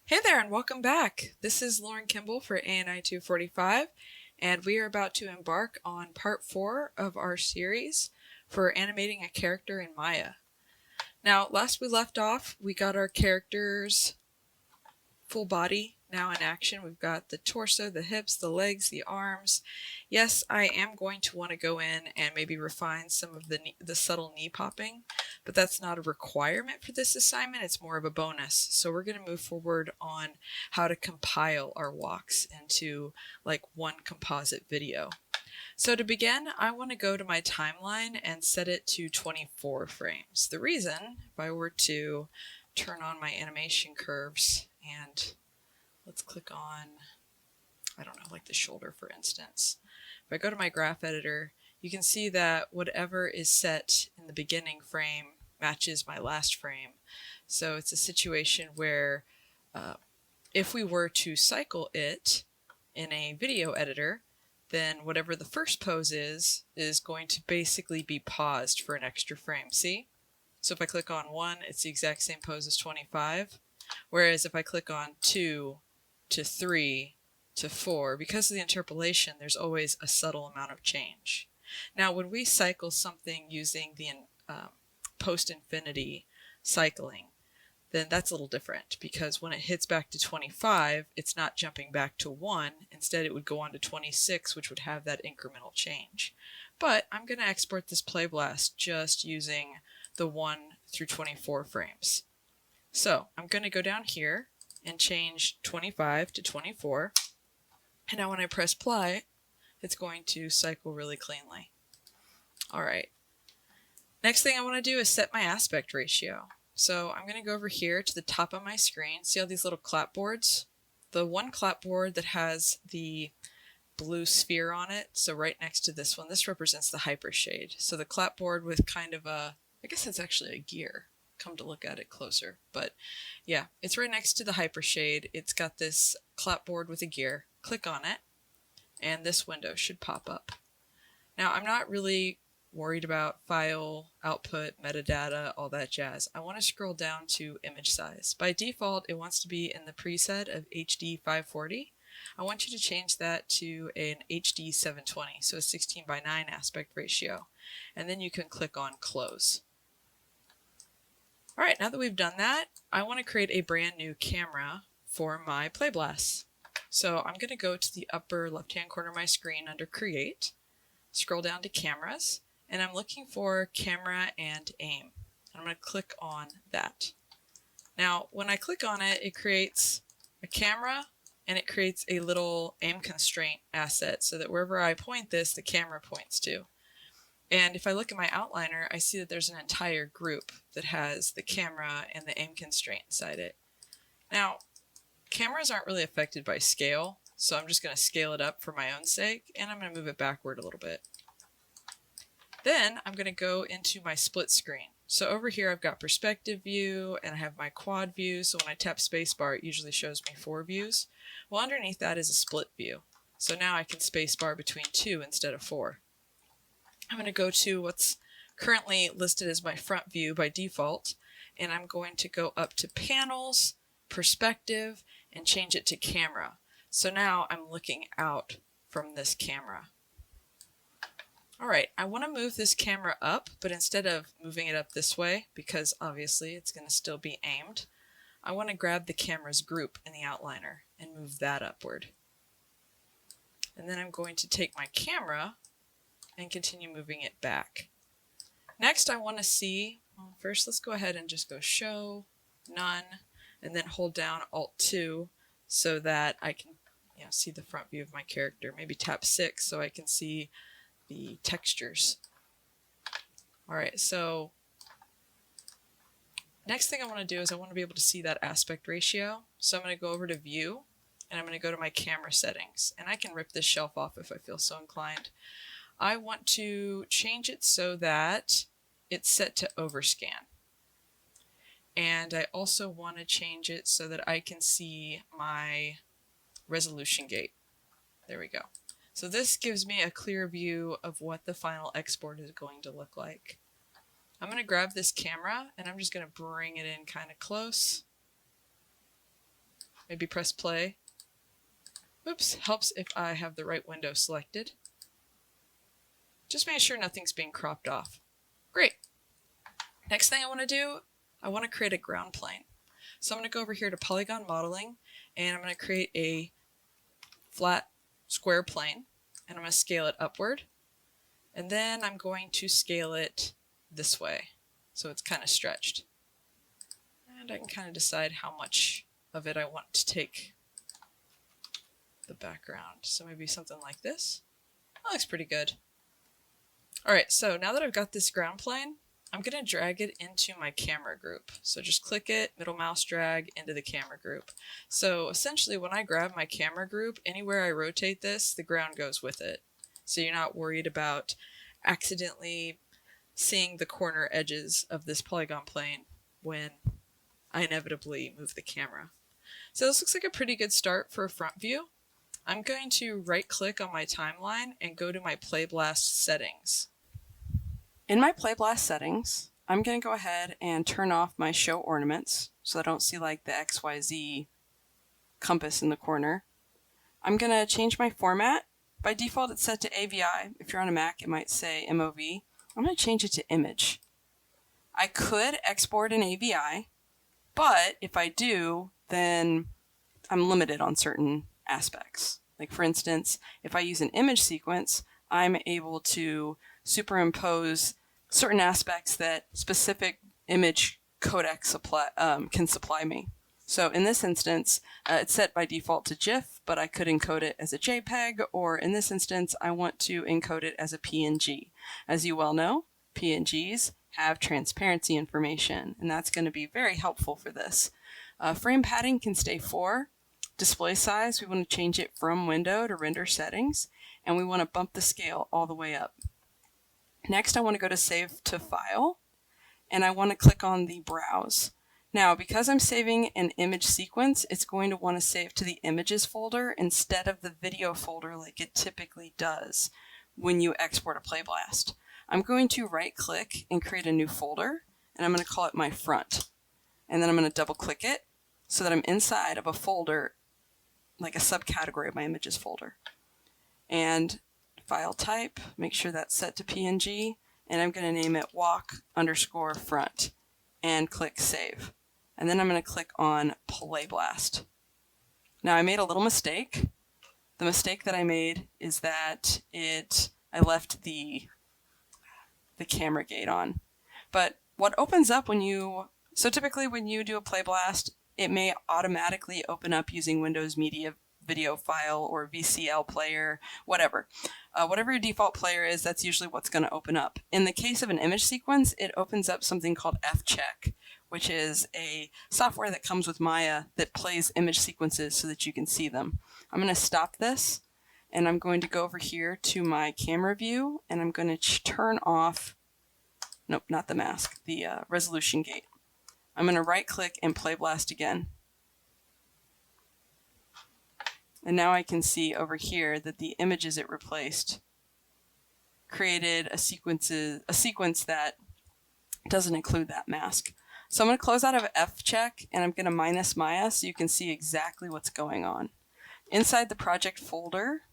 Hey there and welcome back. This is Lauren Kimball for ANI 245 and we are about to embark on part 4 of our series for animating a character in Maya. Now last we left off we got our character's full body now in action. We've got the torso, the hips, the legs, the arms. Yes, I am going to want to go in and maybe refine some of the subtle knee popping, but that's not a requirement for this assignment. It's more of a bonus. So we're going to move forward on how to compile our walks into like one composite video. So to begin, I want to go to my timeline and set it to 24 frames. The reason, if I were to turn on my animation curves and let's click on, I don't know, like the shoulder for instance. If I go to my graph editor, you can see that whatever is set in the beginning frame matches my last frame. So it's a situation where if we were to cycle it in a video editor, then whatever the first pose is going to basically be paused for an extra frame. See? So if I click on 1, it's the exact same pose as 25. Whereas if I click on 2 to 3 to 4, because of the interpolation, there's always a subtle amount of change. Now when we cycle something using the post-infinity cycling, then that's a little different, because when it hits back to 25, it's not jumping back to 1. Instead, it would go on to 26, which would have that incremental change. But I'm going to export this playblast just using the 1 through 24 frames. So I'm going to go down here and change 25 to 24. And now when I press play, it's going to cycle really cleanly. All right. Next thing I want to do is set my aspect ratio. So I'm going to go over here to the top of my screen. See all these little clapboards? The one clapboard that has the blue sphere on it, so right next to this one, this represents the hypershade. So the clapboard with kind of a, I guess that's actually a gear, come to look at it closer. But yeah, it's right next to the hypershade. It's got this clapboard with a gear. Click on it, and this window should pop up. Now I'm not really worried about file, output, metadata, all that jazz. I want to scroll down to image size. By default, it wants to be in the preset of HD 540. I want you to change that to an HD 720, so a 16:9 aspect ratio. And then you can click on close. All right, now that we've done that, I want to create a brand new camera for my playblasts. So I'm going to go to the upper left-hand corner of my screen under Create, scroll down to Cameras, and I'm looking for Camera and Aim. I'm going to click on that. Now, when I click on it, it creates a camera and it creates a little aim constraint asset so that wherever I point this, the camera points to. And if I look at my outliner, I see that there's an entire group that has the camera and the aim constraint inside it. Now, cameras aren't really affected by scale, so I'm just going to scale it up for my own sake, and I'm going to move it backward a little bit. Then I'm going to go into my split screen. So over here I've got perspective view and I have my quad view, so when I tap spacebar it usually shows me 4 views. Well, underneath that is a split view. So now I can spacebar between 2 instead of 4. I'm going to go to what's currently listed as my front view by default, and I'm going to go up to Panels, Perspective, and change it to Camera. So now I'm looking out from this camera. Alright, I want to move this camera up, but instead of moving it up this way, because obviously it's going to still be aimed, I want to grab the camera's group in the outliner and move that upward. And then I'm going to take my camera and continue moving it back. Next I want to see, well, first let's go ahead and just go Show, None, and then hold down Alt-2 so that I can see the front view of my character. Maybe tap 6 so I can see the textures. Alright, so next thing I want to do is I want to be able to see that aspect ratio. So I'm going to go over to View, and I'm going to go to my camera settings. And I can rip this shelf off if I feel so inclined. I want to change it so that it's set to overscan. And I also want to change it so that I can see my resolution gate. There we go. So this gives me a clear view of what the final export is going to look like. I'm going to grab this camera and I'm just going to bring it in kind of close. maybe press play. Oops, helps if I have the right window selected. Just make sure nothing's being cropped off. Great. Next thing I want to do, I want to create a ground plane. So I'm going to go over here to Polygon Modeling, and I'm going to create a flat square plane, and I'm going to scale it upward. And then I'm going to scale it this way, so it's kind of stretched. And I can kind of decide how much of it I want to take the background. So maybe something like this. That looks pretty good. Alright, so now that I've got this ground plane, I'm going to drag it into my camera group. So just click it, middle mouse drag into the camera group. So essentially when I grab my camera group, anywhere I rotate this, the ground goes with it. So you're not worried about accidentally seeing the corner edges of this polygon plane when I inevitably move the camera. So this looks like a pretty good start for a front view. I'm going to right click on my timeline and go to my PlayBlast settings. In my PlayBlast settings, I'm going to go ahead and turn off my show ornaments so I don't see like the XYZ compass in the corner. I'm going to change my format. By default it's set to AVI. If you're on a Mac it might say MOV. I'm going to change it to image. I could export in AVI, but if I do, then I'm limited on certain aspects. Like for instance, if I use an image sequence, I'm able to superimpose certain aspects that specific image codec can supply me. So in this instance, it's set by default to GIF, but I could encode it as a JPEG, or in this instance, I want to encode it as a PNG. As you well know, PNGs have transparency information, and that's going to be very helpful for this. Frame padding can stay 4. Display size, we want to change it from window to render settings, and we want to bump the scale all the way up. Next, I want to go to Save to File, and I want to click on the Browse. Now, because I'm saving an image sequence, it's going to want to save to the Images folder instead of the Video folder like it typically does when you export a PlayBlast. I'm going to right-click and create a new folder, and I'm going to call it My Front. And then I'm going to double-click it so that I'm inside of a folder, like a subcategory of my Images folder. And file type, make sure that's set to PNG, and I'm going to name it walk_front and click Save. And then I'm going to click on PlayBlast. Now I made a little mistake. The mistake that I made is that I left the camera gate on. But what opens up so typically when you do a PlayBlast, it may automatically open up using Windows Media Video File or VCL player, whatever. Whatever your default player is, that's usually what's going to open up. In the case of an image sequence, it opens up something called fcheck, which is a software that comes with Maya that plays image sequences so that you can see them. I'm going to stop this, and I'm going to go over here to my camera view, and I'm going to turn off, nope, not the mask, the resolution gate. I'm going to right click and PlayBlast again. And now I can see over here that the images it replaced created a sequence that doesn't include that mask. So I'm going to close out of fcheck and I'm going to minus Maya so you can see exactly what's going on. Inside the project folder,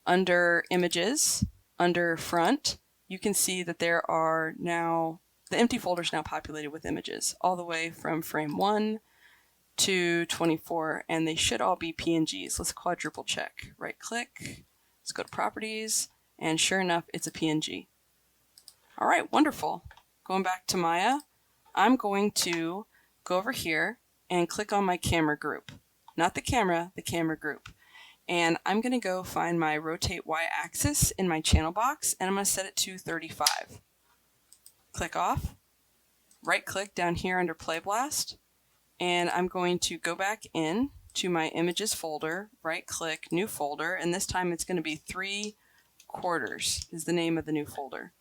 under images, under front, you can see that there are now, the empty folder is now populated with images all the way from frame 1 to 24, and they should all be PNGs. Let's quadruple check. Right click, let's go to properties, and sure enough, it's a PNG. All right, wonderful. Going back to Maya, I'm going to go over here and click on my camera group. Not the camera group. And I'm going to go find my rotate y-axis in my channel box, and I'm going to set it to 35. Click off, right click down here under PlayBlast, and I'm going to go back in to my images folder, right click, new folder, and this time it's going to be 3/4 is the name of the new folder.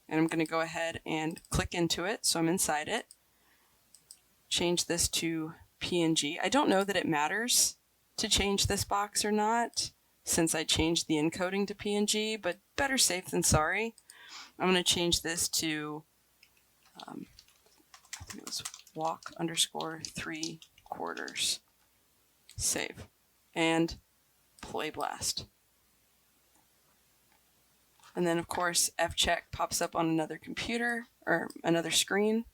And I'm going to go ahead and click into it so I'm inside it. Change this to PNG. I don't know that it matters to change this box or not since I changed the encoding to PNG, but better safe than sorry. I'm going to change this to I think it was walk_3/4. save, and play blast. And then of course F-check pops up on another computer or another screen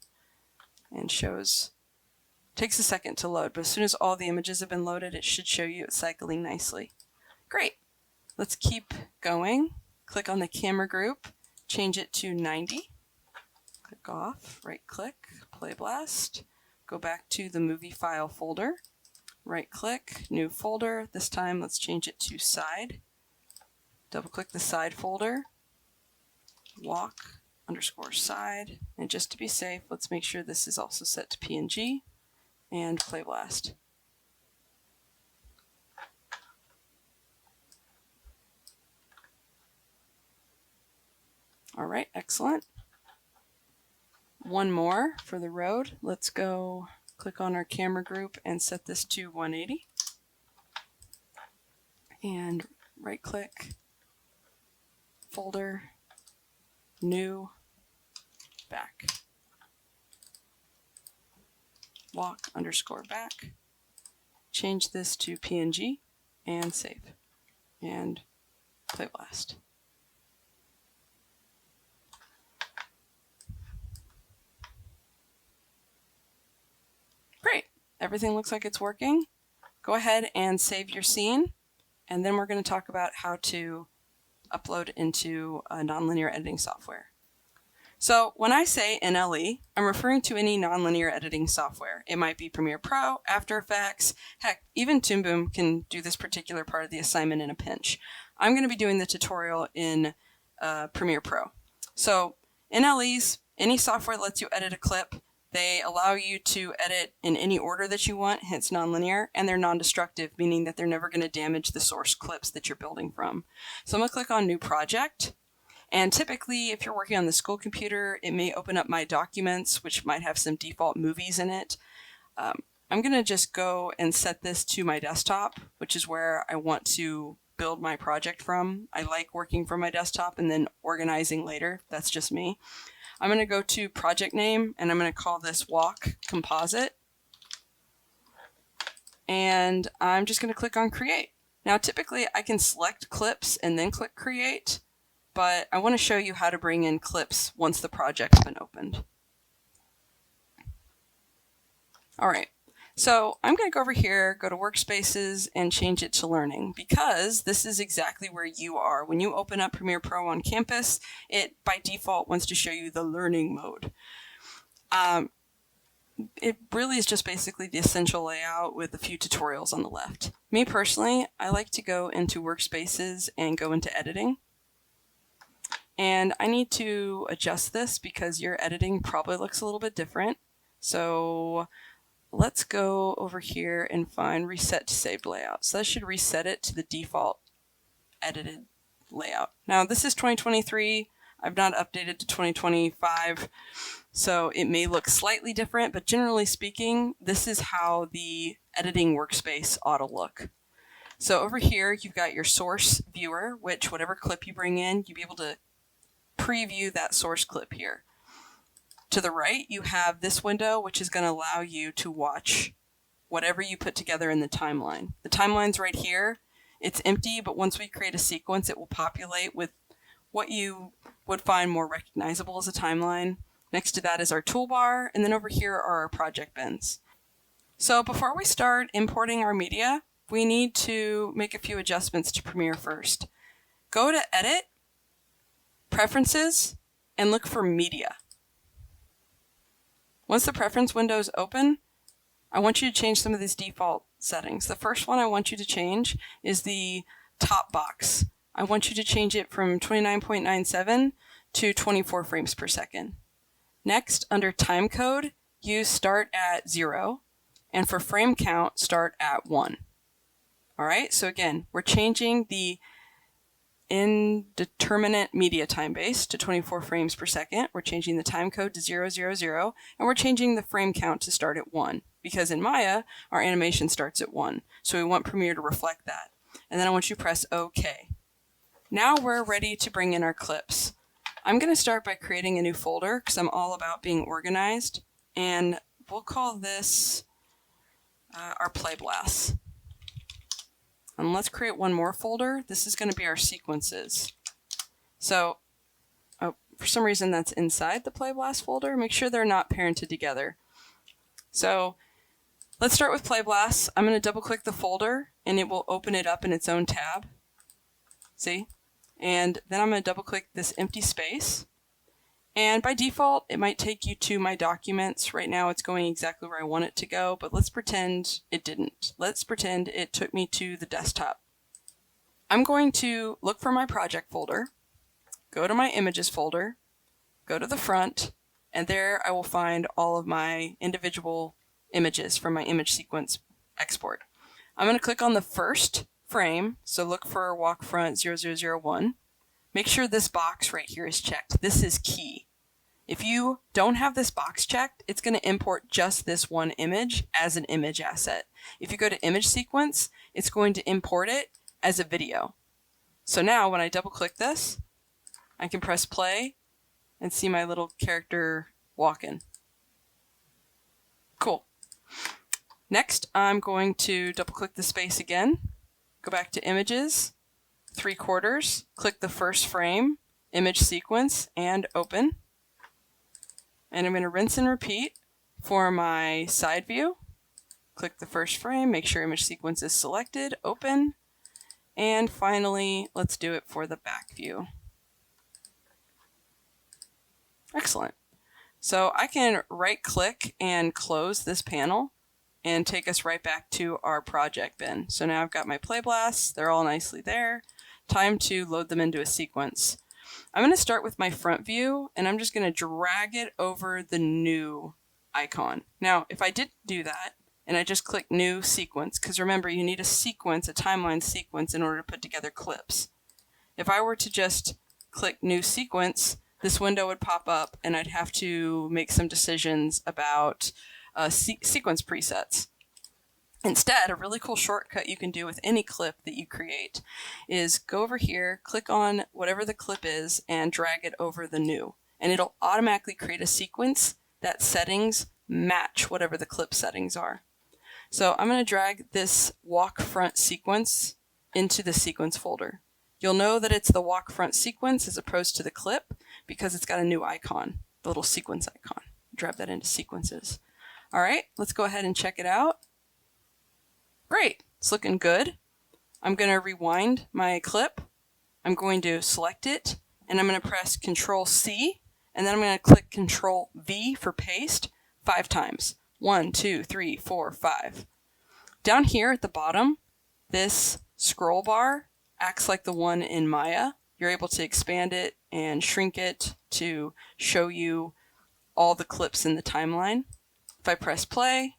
and takes a second to load, but as soon as all the images have been loaded, it should show you it's cycling nicely. Great. Let's keep going. Click on the camera group, change it to 90. Click off, right click, play blast. Go back to the movie file folder, right click, new folder. This time let's change it to side. Double click the side folder, walk_side, and just to be safe, let's make sure this is also set to PNG, and play blast. All right, excellent. One more for the road. Let's go click on our camera group and set this to 180. And right click, folder, new, back. Walk_back. Change this to PNG and save. And play blast. Great. Everything looks like it's working. Go ahead and save your scene, and then we're going to talk about how to upload into nonlinear editing software. So when I say NLE, I'm referring to any nonlinear editing software. It might be Premiere Pro, After Effects, heck, even Toon Boom can do this particular part of the assignment in a pinch. I'm going to be doing the tutorial in Premiere Pro. So NLEs, any software that lets you edit a clip, they allow you to edit in any order that you want, hence nonlinear, and they're non-destructive, meaning that they're never going to damage the source clips that you're building from. So I'm going to click on New Project, and typically if you're working on the school computer, it may open up My Documents, which might have some default movies in it. I'm going to just go and set this to my desktop, which is where I want to build my project from. I like working from my desktop and then organizing later. That's just me. I'm going to go to project name, and I'm going to call this Walk Composite. And I'm just going to click on Create. Now, typically, I can select clips and then click Create, but I want to show you how to bring in clips once the project's been opened. All right. So I'm going to go over here, go to Workspaces, and change it to Learning, because this is exactly where you are. When you open up Premiere Pro on campus, it by default wants to show you the Learning mode. It really is just basically the essential layout with a few tutorials on the left. Me personally, I like to go into Workspaces and go into Editing. And I need to adjust this because your editing probably looks a little bit different. So let's go over here and find Reset to Saved Layout. So that should reset it to the default edited layout. Now this is 2023. I've not updated to 2025, so it may look slightly different, but generally speaking, this is how the editing workspace ought to look. So over here, you've got your source viewer, which whatever clip you bring in, you'll be able to preview that source clip here. To the right, you have this window, which is going to allow you to watch whatever you put together in the timeline. The timeline's right here. It's empty, but once we create a sequence, it will populate with what you would find more recognizable as a timeline. Next to that is our toolbar, and then over here are our project bins. So before we start importing our media, we need to make a few adjustments to Premiere first. Go to Edit, Preferences, and look for Media. Once the preference window is open, I want you to change some of these default settings. The first one I want you to change is the top box. I want you to change it from 29.97 to 24 frames per second. Next, under time code, use start at 0, and for frame count, start at 1. All right, so again, we're changing the indeterminate media time base to 24 frames per second. We're changing the time code to 000, and we're changing the frame count to start at 1, because in Maya, our animation starts at 1. So we want Premiere to reflect that. And then I want you to press OK. Now we're ready to bring in our clips. I'm going to start by creating a new folder because I'm all about being organized, and we'll call this our play blast. And let's create one more folder. This is going to be our sequences. So for some reason that's inside the Playblast folder. Make sure they're not parented together. So let's start with Playblast. I'm going to double click the folder and it will open it up in its own tab. See? And then I'm going to double click this empty space. And by default, it might take you to my documents. Right now it's going exactly where I want it to go, but let's pretend it didn't. Let's pretend it took me to the desktop. I'm going to look for my project folder, go to my images folder, go to the front, and there I will find all of my individual images from my image sequence export. I'm going to click on the first frame, so look for walk front 0001. Make sure this box right here is checked. This is key. If you don't have this box checked, it's going to import just this one image as an image asset. If you go to image sequence, it's going to import it as a video. So now when I double click this, I can press play and see my little character walking. Cool. Next, I'm going to double click the space again, go back to images, 3/4, click the first frame, image sequence, and open. And I'm going to rinse and repeat for my side view. Click the first frame, make sure image sequence is selected, open. And finally, let's do it for the back view. Excellent. So I can right click and close this panel and take us right back to our project bin. So now I've got my Playblasts, they're all nicely there. Time to load them into a sequence. I'm going to start with my front view and I'm just going to drag it over the new icon. Now, if I didn't do that and I just click new sequence, because remember you need a sequence, a timeline sequence in order to put together clips. If I were to just click new sequence, this window would pop up and I'd have to make some decisions about sequence presets. Instead, a really cool shortcut you can do with any clip that you create is go over here, click on whatever the clip is, and drag it over the new. And it'll automatically create a sequence that settings match whatever the clip settings are. So I'm going to drag this walk front sequence into the sequence folder. You'll know that it's the walk front sequence as opposed to the clip because it's got a new icon, the little sequence icon. Drag that into sequences. All right, let's go ahead and check it out. Great, it's looking good. I'm going to rewind my clip. I'm going to select it and I'm going to press Control C and then I'm going to click Control V for paste 5 times. 1, 2, 3, 4, 5. Down here at the bottom, this scroll bar acts like the one in Maya. You're able to expand it and shrink it to show you all the clips in the timeline. If I press play,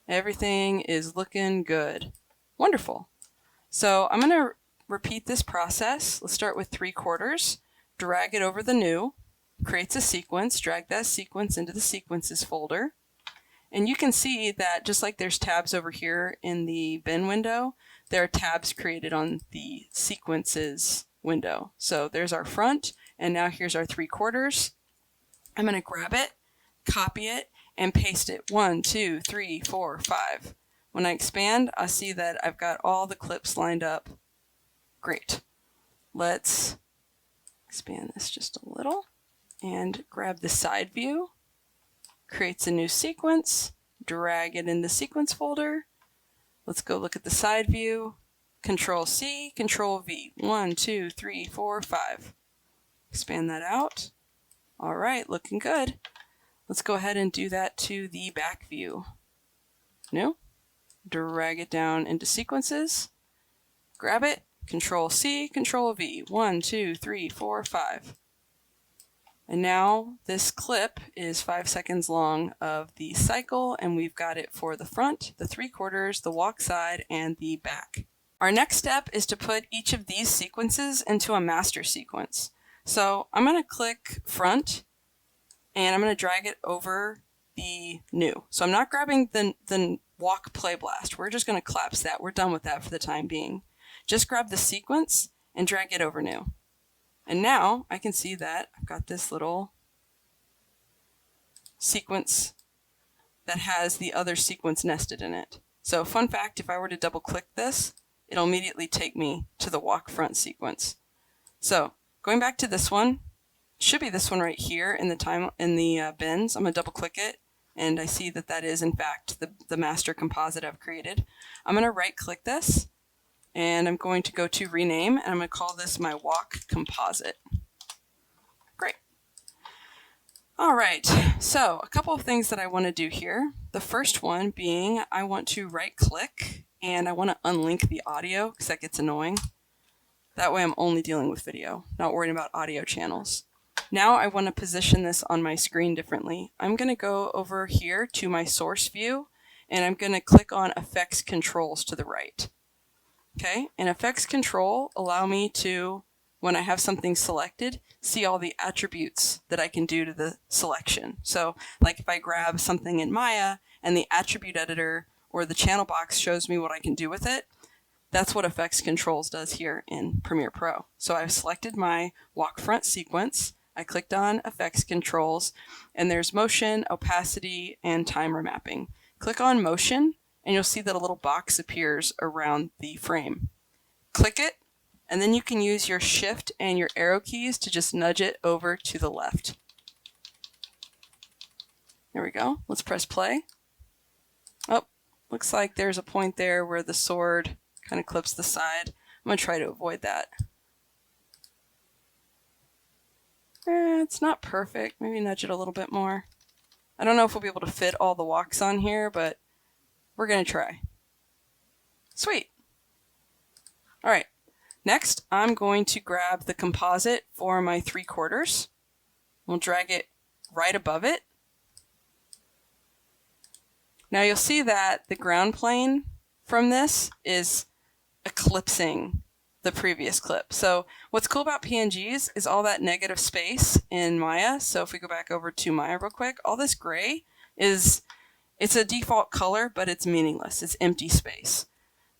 everything is looking good. Wonderful. So I'm going to repeat this process. Let's start with 3/4. Drag it over the new. Creates a sequence. Drag that sequence into the sequences folder. And you can see that just like there's tabs over here in the bin window, there are tabs created on the sequences window. So there's our front, and now here's our 3/4. I'm going to grab it, copy it, and paste it. 1, 2, 3, 4, 5. When I expand, I see that I've got all the clips lined up. Great. Let's expand this just a little and grab the side view. Creates a new sequence. Drag it in the sequence folder. Let's go look at the side view. Control C, Control V. 1, 2, 3, 4, 5. Expand that out. All right, looking good. Let's go ahead and do that to the back view. New. Drag it down into sequences. Grab it. Control C, Control V. 1, 2, 3, 4, 5. And now this clip is 5 seconds long of the cycle, and we've got it for the front, the 3/4, the walk side, and the back. Our next step is to put each of these sequences into a master sequence. So I'm going to click front, and I'm going to drag it over the new. So I'm not grabbing the walk play blast. We're just going to collapse that. We're done with that for the time being. Just grab the sequence and drag it over new. And now I can see that I've got this little sequence that has the other sequence nested in it. So fun fact, if I were to double click this, it'll immediately take me to the walk front sequence. So going back to this one, should be this one right here in the bins. I'm gonna double click it, and I see that that is in fact the master composite I've created. I'm gonna right click this, and I'm going to go to rename, and I'm gonna call this my walk composite. Great. All right, so a couple of things that I want to do here. The first one being I want to right click and I want to unlink the audio because that gets annoying. That way I'm only dealing with video, not worrying about audio channels. Now I want to position this on my screen differently. I'm going to go over here to my source view and I'm going to click on effects controls to the right. Okay, and effects control allow me to, when I have something selected, see all the attributes that I can do to the selection. So like if I grab something in Maya and the attribute editor or the channel box shows me what I can do with it, that's what effects controls does here in Premiere Pro. So I've selected my walk front sequence, I clicked on effects controls, and there's motion, opacity, and timer mapping. Click on motion and you'll see that a little box appears around the frame. Click it, and then you can use your shift and your arrow keys to just nudge it over to the left. There we go. Let's press play. Oh, looks like there's a point there where the sword kind of clips the side. I'm going to try to avoid that. It's not perfect. Maybe nudge it a little bit more. I don't know if we'll be able to fit all the walks on here, but we're going to try. Sweet. All right. Next, I'm going to grab the composite for my 3/4. We'll drag it right above it. Now you'll see that the ground plane from this is eclipsing the previous clip. So what's cool about PNGs is all that negative space in Maya. So if we go back over to Maya real quick, all this gray it's a default color, but it's meaningless. It's empty space.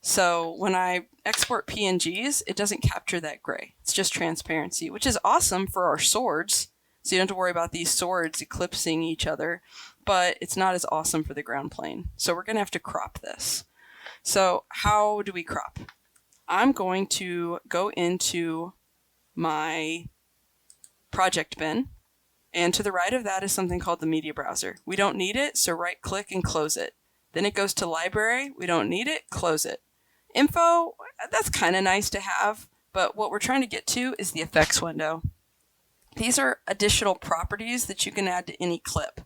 So when I export PNGs, it doesn't capture that gray. It's just transparency, which is awesome for our swords. So you don't have to worry about these swords eclipsing each other, but it's not as awesome for the ground plane. So we're going to have to crop this. So how do we crop? I'm going to go into my project bin, and to the right of that is something called the media browser. We don't need it, so right click and close it. Then it goes to library. We don't need it, close it. Info, that's kind of nice to have, but what we're trying to get to is the effects window. These are additional properties that you can add to any clip.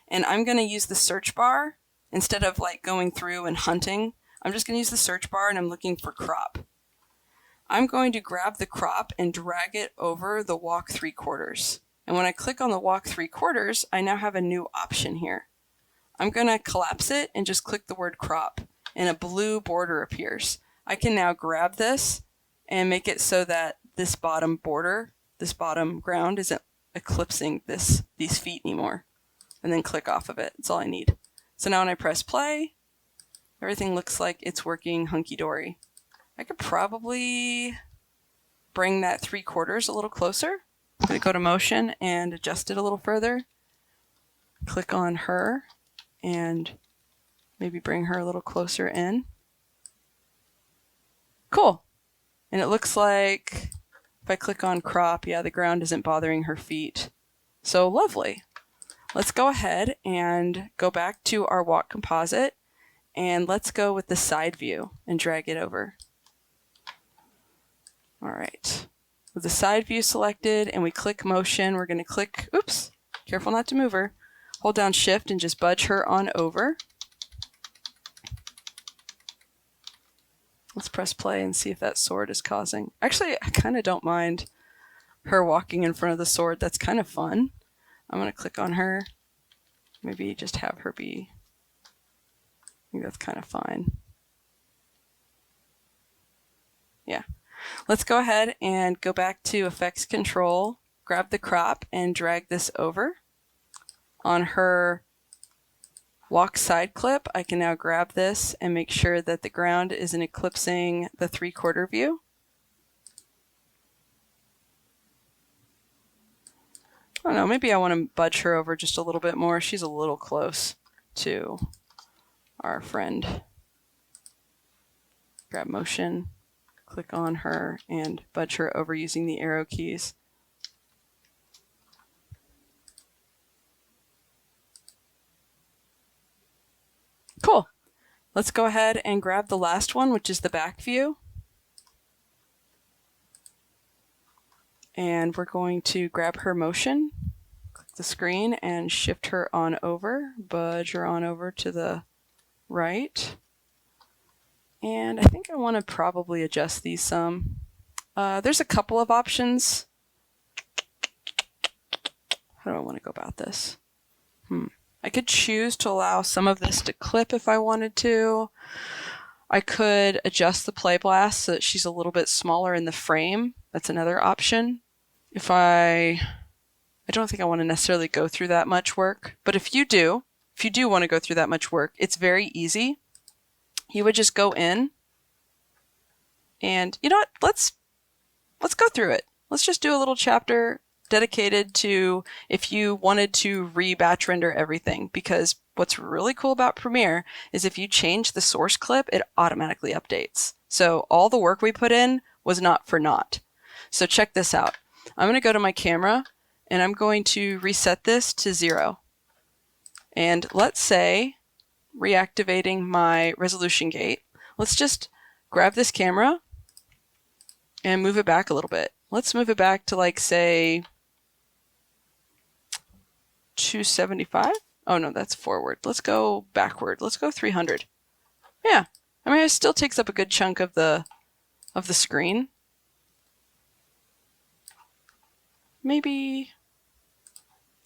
And I'm going to use the search bar instead of like going through and hunting. I'm just going to use the search bar and I'm looking for crop. I'm going to grab the crop and drag it over the walk 3/4. And when I click on the walk 3/4, I now have a new option here. I'm going to collapse it and just click the word crop, and a blue border appears. I can now grab this and make it so that this bottom border, this bottom ground, isn't eclipsing these feet anymore. And then click off of it. That's all I need. So now when I press play, everything looks like it's working hunky-dory. I could probably bring that 3/4 a little closer. I'm going to go to motion and adjust it a little further. Click on her and maybe bring her a little closer in. Cool. And it looks like if I click on crop, yeah, the ground isn't bothering her feet. So lovely. Let's go ahead and go back to our walk composite, and let's go with the side view and drag it over. All right. With the side view selected and we click motion, we're going to click, oops, careful not to move her. Hold down shift and just budge her on over. Let's press play and see if that sword is causing. Actually, I kind of don't mind her walking in front of the sword. That's kind of fun. I'm going to click on her. Maybe just have her be, I think that's kind of fine. Yeah. Let's go ahead and go back to effects control, grab the crop and drag this over. On her walk side clip, I can now grab this and make sure that the ground isn't eclipsing the 3/4 view. I don't know, maybe I want to budge her over just a little bit more. She's a little close to our friend. grab motion, click on her, and budge her over using the arrow keys. Cool. Let's go ahead and grab the last one, which is the back view. And we're going to grab her motion, click the screen, and shift her on over, budge her on over to the right. And I think I want to probably adjust these some. There's a couple of options. How do I want to go about this? I could choose to allow some of this to clip if I wanted to. I could adjust the play blast so that she's a little bit smaller in the frame. That's another option. I don't think I want to necessarily go through that much work, but if you do want to go through that much work, it's very easy. You would just go in and, you know what, let's go through it. Let's just do a little chapter dedicated to if you wanted to re-batch render everything, because what's really cool about Premiere is if you change the source clip, it automatically updates. So all the work we put in was not for naught. So check this out. I'm going to go to my camera and I'm going to reset this to 0. And let's say, reactivating my resolution gate, let's just grab this camera and move it back a little bit. Let's move it back to, like, say 275. Oh no, that's forward. Let's go backward. Let's go 300. Yeah, I mean, it still takes up a good chunk of the screen. Maybe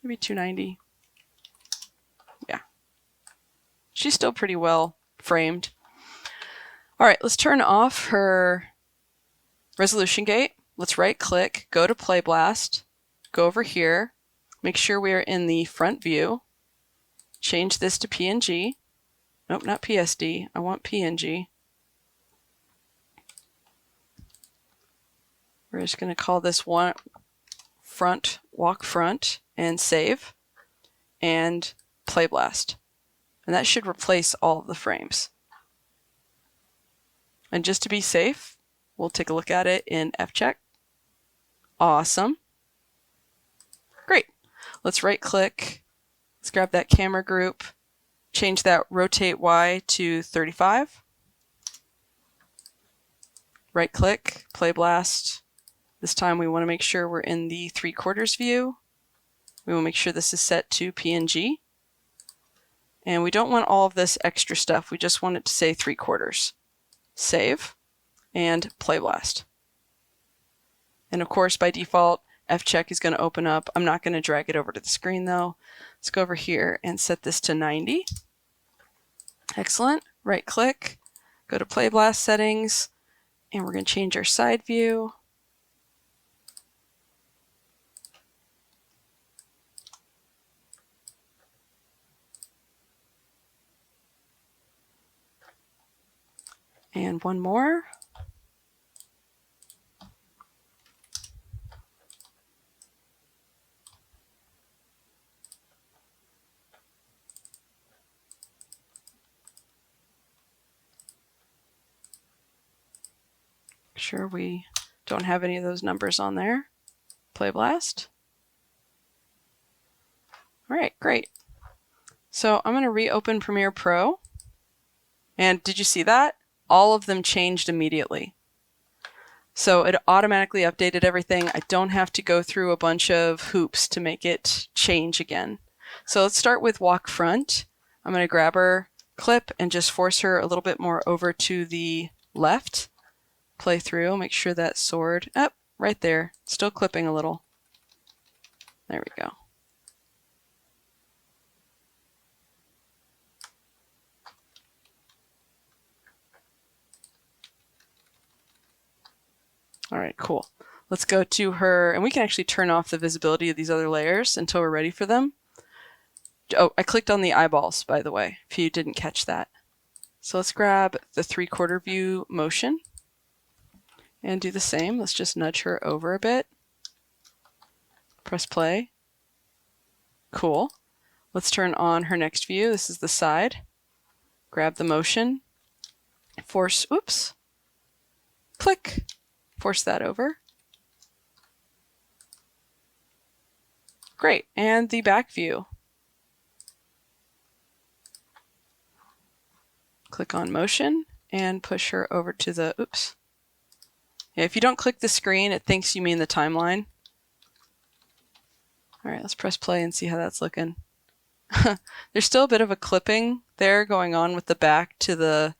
290. Yeah, she's still pretty well framed. All right, let's turn off her resolution gate. Let's right click, go to Play Blast, go over here, make sure we are in the front view, change this to PNG. Nope, not PSD. I want PNG. We're just going to call this one walk front, and save, and Play Blast. And that should replace all of the frames. And just to be safe, we'll take a look at it in FCheck. Awesome. Great. Let's right click. Let's grab that camera group. Change that rotate Y to 35. Right click, Play Blast. This time we want to make sure we're in the 3/4 view. We will make sure this is set to PNG. And we don't want all of this extra stuff. We just want it to say 3/4. Save and Play Blast. And of course, by default, FCheck is going to open up. I'm not going to drag it over to the screen though. Let's go over here and set this to 90. Excellent. Right click, go to Play Blast settings, and we're going to change our side view. And one more. Make sure we don't have any of those numbers on there. Play Blast. All right, great. So I'm going to reopen Premiere Pro. And did you see that? All of them changed immediately. So it automatically updated everything. I don't have to go through a bunch of hoops to make it change again. So let's start with walk front. I'm going to grab her clip and just force her a little bit more over to the left. Play through, make sure that sword, up, right there, still clipping a little. There we go. All right, cool. Let's go to her, and we can actually turn off the visibility of these other layers until we're ready for them. Oh, I clicked on the eyeballs, by the way, if you didn't catch that. So let's grab the 3/4 view motion and do the same. Let's just nudge her over a bit. Press play. Cool. Let's turn on her next view. This is the side. Grab the motion. Force, oops. Click. Force that over. Great. And the back view. Click on motion and push her over to the, oops. Yeah, if you don't click the screen, it thinks you mean the timeline. All right, let's press play and see how that's looking. There's still a bit of a clipping there going on with the back to the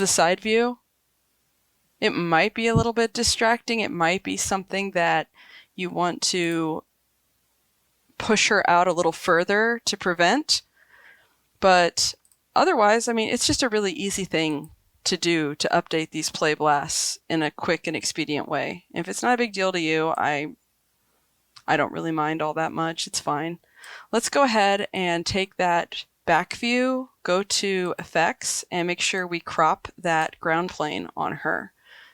side view. It might be a little bit distracting. It might be something that you want to push her out a little further to prevent. But otherwise, I mean, it's just a really easy thing to do to update these play blasts in a quick and expedient way. If it's not a big deal to you, I don't really mind all that much. It's fine. Let's go ahead and take that back view, go to effects, and make sure we crop that ground plane on her.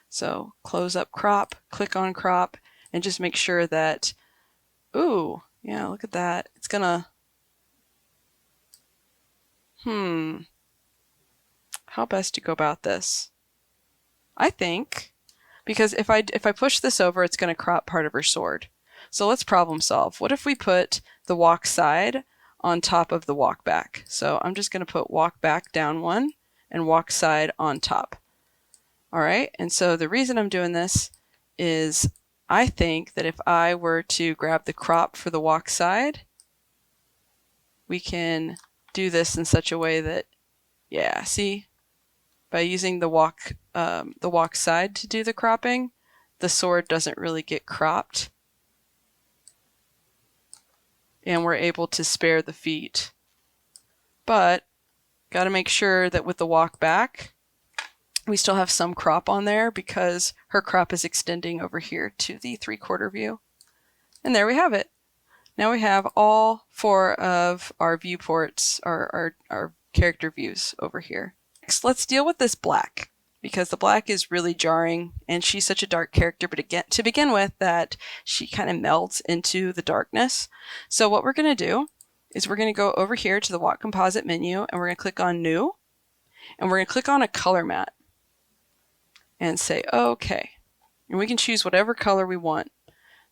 So close up crop, click on crop, and just make sure that, ooh, yeah, look at that. It's gonna, how best to go about this? I think, because if I push this over, it's gonna crop part of her sword. So let's problem solve. What if we put the walk side on top of the walk back? So I'm just gonna put walk back down one and walk side on top. All right, and so the reason I'm doing this is I think that if I were to grab the crop for the walk side, we can do this in such a way that, yeah, see, by using the walk side to do the cropping, the sword doesn't really get cropped, and we're able to spare the feet. But got to make sure that with the walk back, we still have some crop on there because her crop is extending over here to the 3/4 view. And there we have it. Now we have all 4 of our viewports, our character views over here. Next, let's deal with this black, because the black is really jarring, and she's such a dark character, but again, to begin with, that she kind of melds into the darkness. So what we're going to do is we're going to go over here to the Walk Composite menu, and we're going to click on New, and we're going to click on a color matte and say OK. And we can choose whatever color we want.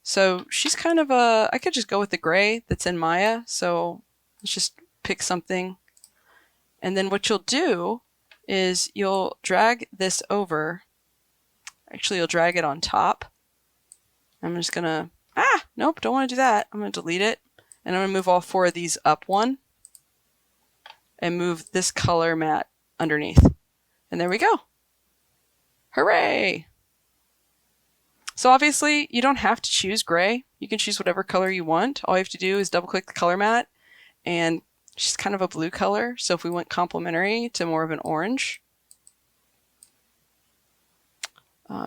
So she's kind of I could just go with the gray that's in Maya. So let's just pick something. And then what you'll do is you'll drag this over. Actually, you'll drag it on top. I'm just going to, nope, don't want to do that. I'm going to delete it. And I'm going to move all 4 of these up one and move this color matte underneath. And there we go. Hooray! So obviously, you don't have to choose gray. You can choose whatever color you want. All you have to do is double click the color matte, and she's kind of a blue color. So if we went complementary to more of an orange,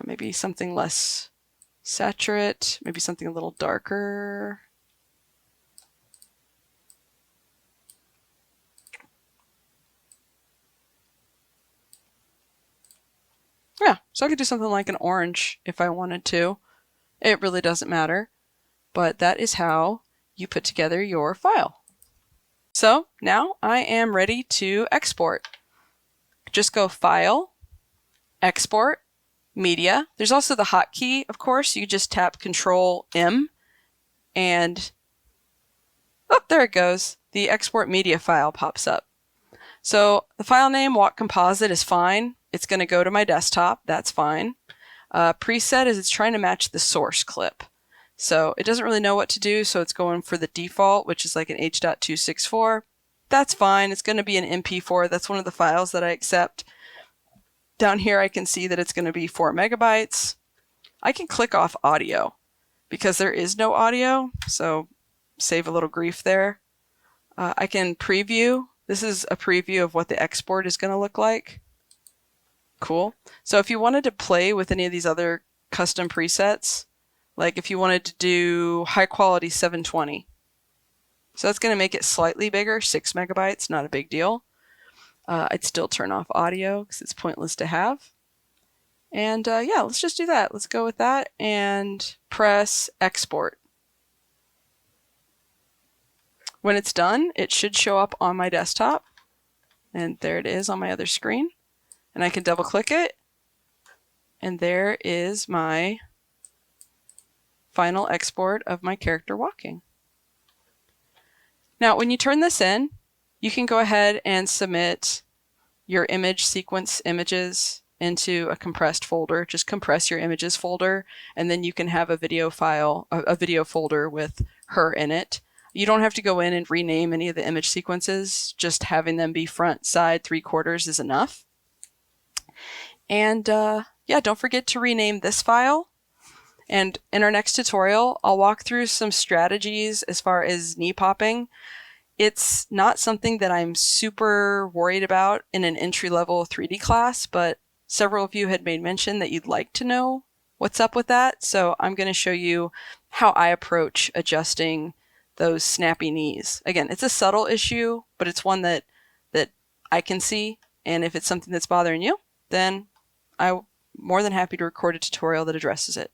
maybe something less saturate, maybe something a little darker. Yeah, so I could do something like an orange if I wanted to. It really doesn't matter, but that is how you put together your file. So now I am ready to export. Just go File, Export, Media. There's also the hotkey, of course. You just tap Control M and, oh, there it goes. The export media file pops up. So the file name, Walk Composite, is fine. It's going to go to my desktop. That's fine. Preset is it's trying to match the source clip. So it doesn't really know what to do, so it's going for the default, which is like an H.264. That's fine. It's going to be an MP4. That's one of the files that I accept. Down here I can see that it's going to be 4 megabytes. I can click off audio because there is no audio, so save a little grief there. I can preview. This is a preview of what the export is going to look like. Cool. So if you wanted to play with any of these other custom presets, like if you wanted to do high quality 720, so that's going to make it slightly bigger, 6 megabytes, not a big deal. I'd still turn off audio because it's pointless to have. And yeah, let's just do that. Let's go with that and press export. When it's done, it should show up on my desktop. And there it is on my other screen. And I can double click it, and there is my final export of my character walking. Now, when you turn this in, you can go ahead and submit your image sequence images into a compressed folder. Just compress your images folder, and then you can have a video file, a video folder with her in it. You don't have to go in and rename any of the image sequences. Just having them be front, side, 3/4 is enough. And yeah, don't forget to rename this file. And in our next tutorial, I'll walk through some strategies as far as knee popping. It's not something that I'm super worried about in an entry-level 3D class, but several of you had made mention that you'd like to know what's up with that. So I'm going to show you how I approach adjusting those snappy knees. Again, it's a subtle issue, but it's one that I can see. And if it's something that's bothering you, then I'm more than happy to record a tutorial that addresses it.